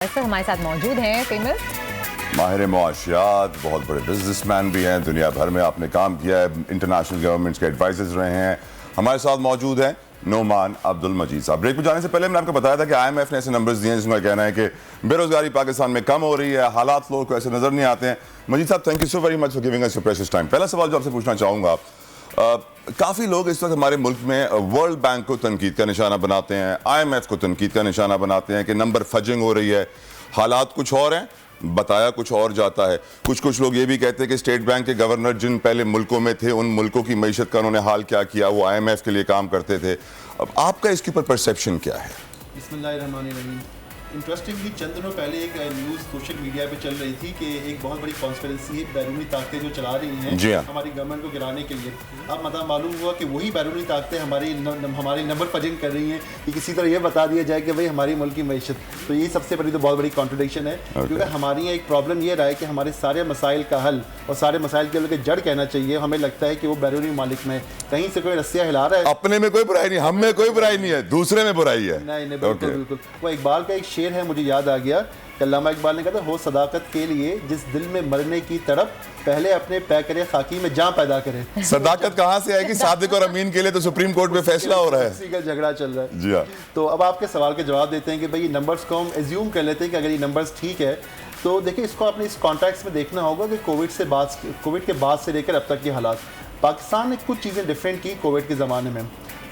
ایسے ہمارے ساتھ موجود ہیں فیمس ماہر معاشیات، بہت بڑے بزنس مین بھی ہیں، دنیا بھر میں آپ نے کام کیا ہے، انٹرنیشنل گورنمنٹس کے ایڈوائزرز رہے ہیں. ہمارے ساتھ موجود ہیں نعمان عبد المجید صاحب. بریک پہ جانے سے پہلے میں نے آپ کو بتایا تھا کہ آئی ایم ایف نے ایسے نمبرز دیے ہیں جس میں کہنا ہے کہ بے روزگاری پاکستان میں کم ہو رہی ہے، حالات لوگوں کو ایسے نظر نہیں آتے ہیں. Majeed Sahab, thank you so very much for giving us your precious time. پہلا سوال جو آپ سے پوچھنا چاہوں گا، کافی لوگ اس وقت ہمارے ملک میں ورلڈ بینک کو تنقید کا نشانہ بناتے ہیں، آئی ایم ایف کو تنقید کا نشانہ بناتے ہیں کہ نمبر فجنگ ہو رہی ہے، حالات کچھ اور ہیں، بتایا کچھ اور جاتا ہے. کچھ لوگ یہ بھی کہتے ہیں کہ اسٹیٹ بینک کے گورنر جن پہلے ملکوں میں تھے، ان ملکوں کی معیشت کا انہوں نے حال کیا کیا، وہ آئی ایم ایف کے لیے کام کرتے تھے. اب آپ کا اس کے اوپر پرسیپشن کیا ہے؟ بسم اللہ الرحمن الرحیم. انٹرسٹنگلی چند دنوں پہلے ایک نیوز سوشل میڈیا پہ چل رہی تھی کہ ایک بہت بڑی کانسپیرنسی ہے بیرونی طاقتیں جو چلا رہی ہیں ہماری گورنمنٹ کو گرانے کے لیے. اب مطلب معلوم ہوا کہ وہی بیرونی طاقتیں ہماری نمبر فجنگ کر رہی ہیں کہ کسی طرح یہ بتا دیا جائے کہ بھائی ہماری ملک کی معیشت. تو یہ سب سے بڑی تو بہت بڑی کانٹرڈکشن ہے، کیونکہ ہماری ایک پرابلم یہ رہا ہے کہ ہمارے سارے مسائل کا حل اور سارے مسائل کے جڑ کہنا چاہیے ہمیں لگتا ہے کہ وہ بیرونی ممالک میں کہیں سے کوئی رسیاں ہلا رہا ہے. اپنے میں کوئی برائی نہیں، ہم میں کوئی برائی نہیں ہے، دوسرے میں برائی ہے. نہیں بالکل بالکل. وہ اقبال کا ایک شعر ہے، مجھے یاد آ گیا کہ علامہ اقبال نے کہا تھا، ہو صداقت کے لیے جس دل میں مرنے کی تڑپ، پہلے اپنے پے کرے خاکی میں جان پیدا کرے. صداقت کہاں سے آئے گی؟ صادق اور امین کے لیے تو سپریم کورٹ میں فیصلہ ہو رہا ہے، اسی کا جھگڑا چل رہا ہے. جی ہاں. تو اب آپ کے سوال کے جواب دیتے ہیں کہ بھئی یہ نمبرز کو ہم ایزیوم کر لیتے ہیں کہ اگر یہ نمبرز ٹھیک ہے تو دیکھیں اس کو آپ نے اس کانٹیکس میں دیکھنا ہوگا کہ کووڈ کے بعد سے لے کر اب تک کے حالات پاکستان نے کچھ چیزیں ڈیفرنٹ کی کووڈ کے زمانے میں.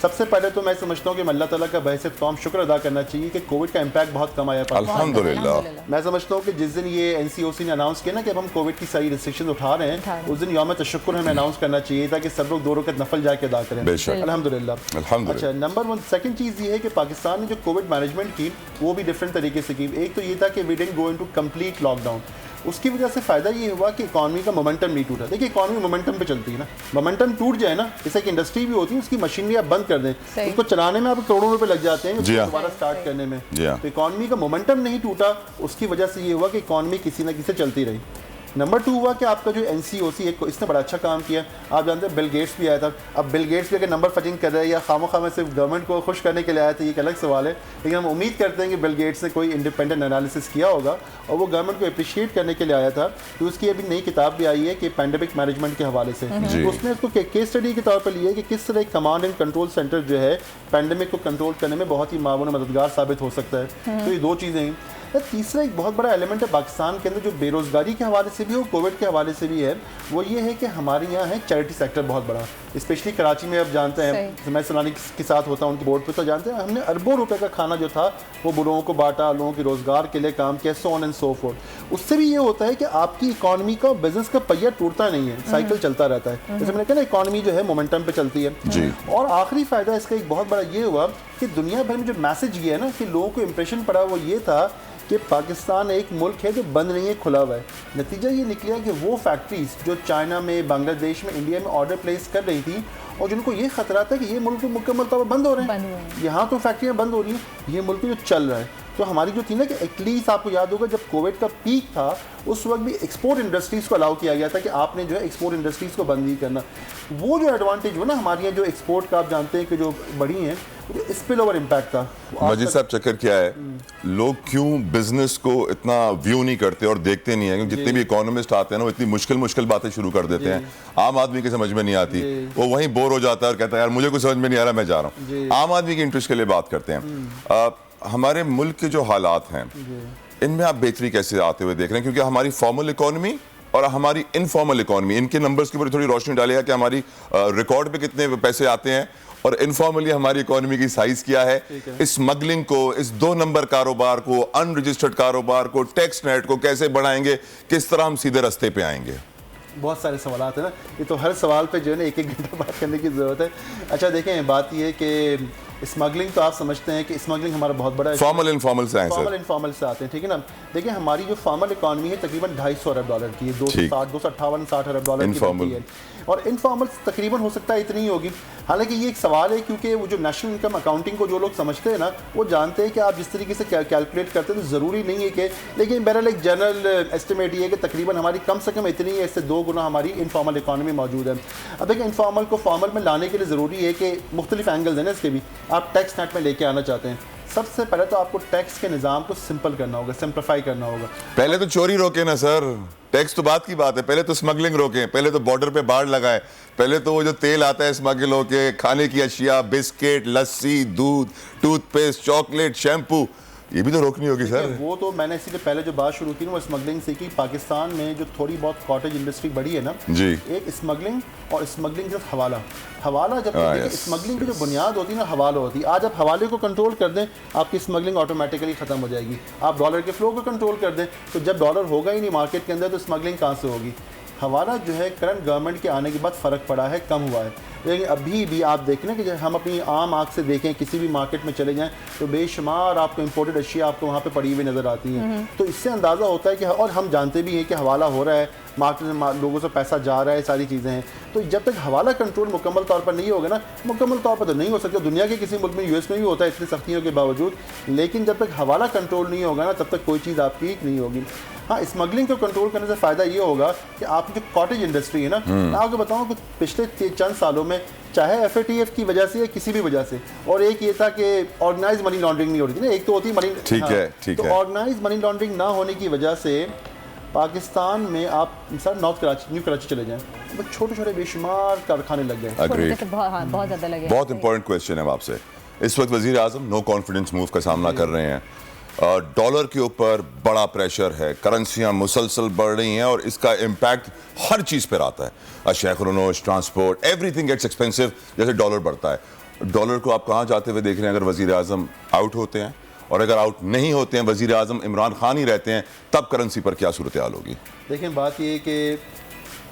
سب سے پہلے تو میں سمجھتا ہوں کہ اللہ تعالیٰ کا بحیثیت قوم شکر ادا کرنا چاہیے کہ کووڈ کا امپیکٹ بہت کم آیا الحمدللہ. میں سمجھتا ہوں کہ جس دن یہ این سی او سی نے اناؤنس کیا نا کہ اب ہم کووڈ کی ساری ریسٹرکشن اٹھا رہے ہیں، اس دن یوم تشکر ہمیں اناؤنس کرنا چاہیے تھا کہ سب لوگ 2 رکعت نفل جا کے ادا کریں. الحمدللہ. اچھا، نمبر 1 سیکنڈ چیز یہ ہے کہ پاکستان نے جو کووڈ مینجمنٹ کی وہ بھی ڈفرینٹ طریقے سے کی. ایک تو یہ تھا کہ we didn't go into complete lockdown. اس کی وجہ سے فائدہ یہ ہوا کہ اکانومی کا مومنٹم نہیں ٹوٹا. دیکھیے اکانومی مومنٹم پہ چلتی ہے نا، مومنٹم ٹوٹ جائے نا، جیسے کہ انڈسٹری بھی ہوتی ہے اس کی مشینری آپ بند کر دیں، اس کو چلانے میں آپ کروڑوں روپے لگ جاتے ہیں دوبارہ اسٹارٹ کرنے میں. تو اکانومی کا مومنٹم نہیں ٹوٹا، اس کی وجہ سے یہ ہوا کہ اکانومی کسی نہ کسی سے چلتی رہی. نمبر 2 ہوا کہ آپ کا جو این سی او سی ایک اس نے بڑا اچھا کام کیا. آپ جانتے ہیں بل گیٹس بھی آیا تھا. اب بل گیٹس بھی اگر نمبر فجنگ کر رہے ہیں یا خواہ میں صرف گورنمنٹ کو خوش کرنے کے لیے آیا تھا، یہ ایک الگ سوال ہے، لیکن ہم امید کرتے ہیں کہ بل گیٹس نے کوئی انڈیپینڈنٹ انالیسس کیا ہوگا اور وہ گورنمنٹ کو اپریشیٹ کرنے کے لیے آیا تھا. تو اس کی ابھی نئی کتاب بھی آئی ہے کہ پینڈیمک مینجمنٹ کے حوالے سے اس نے اس کو کیس اسٹڈی کے طور پر لیا ہے کہ کس طرح ایک کمانڈ اینڈ کنٹرول سینٹر جو ہے پینڈیمک کو کنٹرول کرنے میں بہت ہی معاون مددگار ثابت ہو سکتا ہے. تو یہ 2 چیزیں ہیں. تیسرا ایک بہت بڑا ایلیمنٹ ہے پاکستان کے اندر جو بے روزگاری کے حوالے سے بھی اور کووڈ کے حوالے سے بھی ہے، وہ یہ ہے کہ ہمارے یہاں ہے چیریٹی سیکٹر بہت بڑا. اسپیشلی کراچی میں آپ جانتے ہیں، میں سلانی کے ساتھ ہوتا ہوں ان کی بورڈ پہ، تو جانتے ہیں ہم نے اربوں روپے کا کھانا جو تھا وہ لوگوں کو بانٹا، لوگوں کے روزگار کے لیے کام کیا، سو آن اینڈ سو فورتھ. اس سے بھی یہ ہوتا ہے کہ آپ کی اکانومی کا بزنس کا پہیہ ٹوٹتا نہیں ہے، سائیکل چلتا رہتا ہے. جیسے میں نے کہا نا اکانومی جو ہے مومنٹم پہ چلتی ہے. اور آخری فائدہ اس کا ایک بہت بڑا یہ ہوا کہ دنیا بھر میں جو میسج یہ ہے نا کہ لوگوں کو امپریشن پڑا وہ یہ تھا کہ پاکستان ایک ملک ہے جو بند نہیں ہے، کھلا ہوا ہے. نتیجہ یہ نکلا کہ وہ فیکٹریز جو چائنا میں، بنگلہ دیش میں، انڈیا میں آرڈر پلیس کر رہی تھی اور جن کو یہ خطرہ تھا کہ یہ ملک مکمل طور پر بند ہو رہے ہیں، یہاں تو فیکٹریاں بند ہو رہی ہیں، یہ ملک جو چل رہا ہے. تو ہماری جو تھی نا کہ ایٹ لیسٹ آپ کو یاد ہوگا جب کووڈ کا پیک تھا اس وقت بھی ایکسپورٹ انڈسٹریز کو الاؤ کیا گیا تھا کہ آپ نے جو ہے ایکسپورٹ انڈسٹریز کو بند نہیں کرنا. وہ جو ایڈوانٹیج ہوا نا ہماری یہاں جو ایکسپورٹ کا آپ جانتے ہیں کہ جو بڑی ہیں، جو اسپل اوور امپیکٹ تھا. مجید صاحب، چکر کیا ہے، لوگ کیوں بزنس کو اتنا ویو نہیں کرتے اور دیکھتے نہیں ہیں؟ جتنے بھی اکانومسٹ آتے ہیں نا وہ اتنی مشکل باتیں شروع کر دیتے ہیں، عام آدمی کے سمجھ میں نہیں آتی، وہ وہیں بور ہو جاتا ہے اور کہتا ہے یار مجھے کوئی سمجھ میں نہیں آ رہا، میں جا رہا ہوں. عام آدمی کے انٹرسٹ کے لیے بات کرتے ہیں. ہمارے ملک کے جو حالات ہیں ان میں آپ بہتری کیسے آتے ہوئے دیکھ رہے ہیں؟ کیونکہ ہماری فارمل اکانومی اور ہماری انفارمل اکانومی، ان کے نمبرز کے اوپر تھوڑی روشنی ڈالے گا کہ ہماری ریکارڈ پہ کتنے پیسے آتے ہیں اور انفارملی ہماری اکانومی کی سائز کیا ہے. اسمگلنگ کو، اس 2 نمبر کاروبار کو، ان رجسٹرڈ کاروبار کو، ٹیکس نیٹ کو کیسے بڑھائیں گے؟ کس طرح ہم سیدھے رستے پہ آئیں گے؟ بہت سارے سوالات ہیں نا، یہ تو ہر سوال پہ جو ہے نا 1 گھنٹہ بات کرنے کی ضرورت ہے. اچھا دیکھیں، بات یہ ہے کہ اسمگلنگ تو آپ سمجھتے ہیں کہ اسمگلنگ ہمارا بہت بڑا ہے. فارمل انفارمل سے آتے ہیں، ٹھیک ہے نا. دیکھیں ہماری جو فارمل اکانومی ہے تقریباً $250 ارب کی ہے، 258-260 ارب ڈالر کی ہے، اور انفارمل تقریباً ہو سکتا ہے اتنی ہی ہوگی. حالانکہ یہ ایک سوال ہے کیونکہ وہ جو نیشنل انکم اکاؤنٹنگ کو جو لوگ سمجھتے ہیں نا وہ جانتے ہیں کہ آپ جس طریقے سے کیلکولیٹ کرتے ہیں تو ضروری نہیں ہے کہ، لیکن بہرحال ایک جنرل ایسٹیمیٹ یہ ہے کہ تقریباً ہماری کم سے کم اتنی ہے، اس سے 2 گنا ہماری انفارمل اکانومی موجود ہے. اب دیکھیں انفارمل کو فارمل میں لانے کے لیے ضروری ہے کہ مختلف اینگلز ہیں نا اس کے بھی. آپ ٹیکس نیٹ میں لے کے آنا چاہتے ہیں، سب سے پہلے تو آپ کو ٹیکس کے نظام کو سمپل کرنا ہوگا, سمپلیفائی کرنا ہوگا. پہلے تو چوری روکے نا سر, ٹیکس تو بات کی بات ہے, پہلے تو اسمگلنگ روکیں, پہلے تو بارڈر پہ باڑ لگائے, پہلے تو وہ جو تیل آتا ہے اسمگل ہو کے, کھانے کی اشیاء, بسکٹ, لسی, دودھ, ٹوتھ پیسٹ, چاکلیٹ, شیمپو, یہ بھی تو روکنی ہوگی سر. وہ تو میں نے اسی سے پہلے جو بات شروع کی نا وہ اسمگلنگ سے کی. پاکستان میں جو تھوڑی بہت کاٹیج انڈسٹری بڑی ہے نا, جی, ایک اسمگلنگ اور اسمگلنگ صرف حوالہ جب اسمگلنگ کی جو بنیاد ہوتی ہے نا حوالہ ہوتی ہے. آج آپ حوالے کو کنٹرول کر دیں آپ کی اسمگلنگ آٹومیٹکلی ختم ہو جائے گی. آپ ڈالر کے فلو کو کنٹرول کر دیں تو جب ڈالر ہوگا ہی نہیں مارکیٹ کے اندر تو اسمگلنگ کہاں سے ہوگی. حوالہ جو ہے کرنٹ گورنمنٹ کے آنے کے بعد فرق پڑا ہے, کم ہوا ہے. لیکن ابھی بھی آپ دیکھیں کہ جب ہم اپنی عام آنکھ سے دیکھیں کسی بھی مارکیٹ میں چلے جائیں تو بے شمار آپ کو امپورٹڈ اشیاء آپ کو وہاں پہ پڑی ہوئی نظر آتی ہیں. تو اس سے اندازہ ہوتا ہے کہ, اور ہم جانتے بھی ہیں کہ حوالہ ہو رہا ہے, مارکیٹ میں لوگوں سے پیسہ جا رہا ہے, ساری چیزیں ہیں. تو جب تک حوالہ کنٹرول مکمل طور پر نہیں ہوگا نا, مکمل طور پر تو نہیں ہو سکتا, دنیا کے کسی ملک میں یو ایس میں بھی ہوتا ہے اتنی سختیوں کے باوجود, لیکن جب تک حوالہ کنٹرول نہیں ہوگا نا تب تک کوئی چیز آپ کی نہیں ہوگی. ہاں اسمگلنگ کو کنٹرول کرنے سے فائدہ یہ ہوگا کہ آپ کی جو کاٹیج انڈسٹری ہے نا, میں آپ کو بتاؤں کہ پچھلے چند سالوں میں چاہے FATF کی وجہ سے یا کسی بھی وجہ سے, اور ایک یہ تھا کہ آرگنائز منی لانڈرنگ نہیں ہو رہی تھی نا, ایک تو ہوتی منی, ٹھیک ہے, تو آرگنائز منی لانڈرنگ نہ ہونے کی وجہ سے پاکستان میں آپ مثال نارتھ کراچی, نیو کراچی چلے جائیں, چھوٹے چھوٹے بے شمار کارخانے لگ گئے. بہت زیادہ لگے. بہت امپورٹنٹ کویسچن ہے آپ سے. اس وقت وزیر اعظم نو کانفیڈنس موو کا سامنا کر رہے ہیں, ڈالر کے اوپر بڑا پریشر ہے, کرنسیاں مسلسل بڑھ رہی ہیں اور اس کا امپیکٹ ہر چیز پر آتا ہے, اشیاء خرونوش, transport, everything gets expensive جیسے ڈالر بڑھتا ہے. ڈالر کو آپ کہاں جاتے ہوئے دیکھ رہے ہیں اگر وزیر اعظم آؤٹ ہوتے ہیں, اور اگر آؤٹ نہیں ہوتے ہیں, وزیر اعظم عمران خان ہی رہتے ہیں, تب کرنسی پر کیا صورتحال ہوگی؟ دیکھیں بات یہ ہے کہ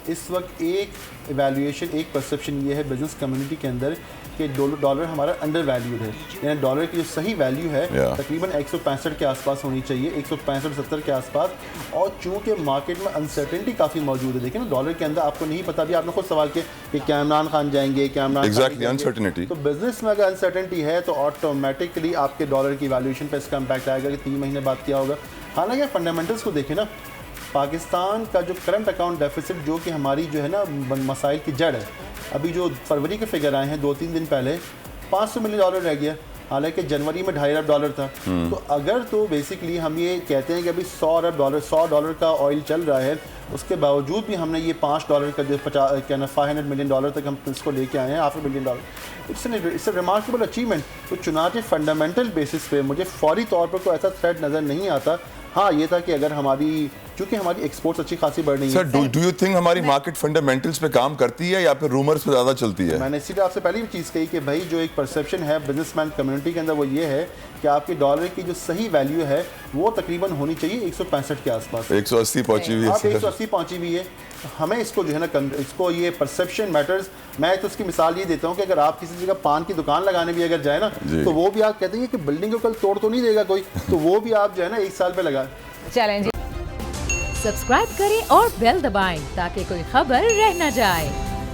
اس وقت ایک ایویلیویشن, ایک پرسیپشن یہ ہے بزنس کمیونٹی کے اندر کہ ڈالر ہمارا انڈر ویلیوڈ ہے, یعنی ڈالر کی جو صحیح ویلیو ہے تقریباً 165 کے آس پاس ہونی چاہیے, 165-70 کے آس پاس. اور چونکہ مارکیٹ میں انسرٹنٹی کافی موجود ہے, دیکھیں نا ڈالر کے اندر آپ کو نہیں پتا, بھی آپ نے خود سوال کیا کہ کیا عمران خان جائیں گے, کیا عمران خان, تو بزنس میں اگر انسرٹنٹی ہے تو آٹومیٹکلی آپ کے ڈالر کی ویلیویشن پہ اس کا امپیکٹ آئے گا کہ 3 مہینے بعد کیا ہوگا. حالانکہ فنڈامنٹلس کو دیکھیں نا, پاکستان کا جو کرنٹ اکاؤنٹ ڈیفیسٹ جو کہ ہماری جو ہے نا مسائل کی جڑ ہے, ابھی جو فروری کے فگر آئے ہیں 2-3 دن پہلے $500 ملین رہ گیا, حالانکہ جنوری میں $2.5 ارب تھا. تو اگر تو بیسکلی ہم یہ کہتے ہیں کہ ابھی $100 ارب کا آئل چل رہا ہے, اس کے باوجود بھی ہم نے یہ $5 کا جو $500 ملین تک ہم اس کو لے کے آئے ہیں, $500 million. It's a remarkable achievement. تو چنانچہ فنڈامنٹل بیسس پہ مجھے فوری طور پر کوئی ایسا تھریٹ نظر نہیں آتا. ہاں یہ تھا کہ اگر ہماری, چونکہ ہماری ایکسپورٹس اچھی خاصی بڑھ رہی ہیں. سر ڈو یو تھنک ہماری مارکیٹ فنڈامنٹلز پہ کام کرتی ہے یا پھر رومرز پہ زیادہ چلتی ہے؟ میں نے اسی لیے آپ سے پہلی بھی چیز کہی کہ بھائی جو ایک پرسیپشن ہے بزنس مین کمیونٹی کے اندر وہ یہ ہے کہ آپ کی ڈالر کی جو صحیح ویلیو ہے وہ تقریباً ہونی چاہیے 165 کے آس پاس. 180 پہنچی ہوئی ہے, آپ 180 پہنچی ہوئی ہے. ہمیں اس کو جو ہے نا, اس کو یہ پرسیپشن میٹرز. میں تو اس کی مثال یہ دیتا ہوں کہ اگر آپ کسی جگہ پان کی دکان لگانے بھی اگر جائیں نا تو وہ بھی آپ کہتے ہیں کہ بلڈنگ کو کل توڑ تو نہیں دے گا کوئی, تو وہ بھی آپ جو ہے نا 1 سال پہ لگائیں. چیلنج سبسکرائب کریں اور بیل دبائیں تاکہ کوئی خبر رہ نہ جائے.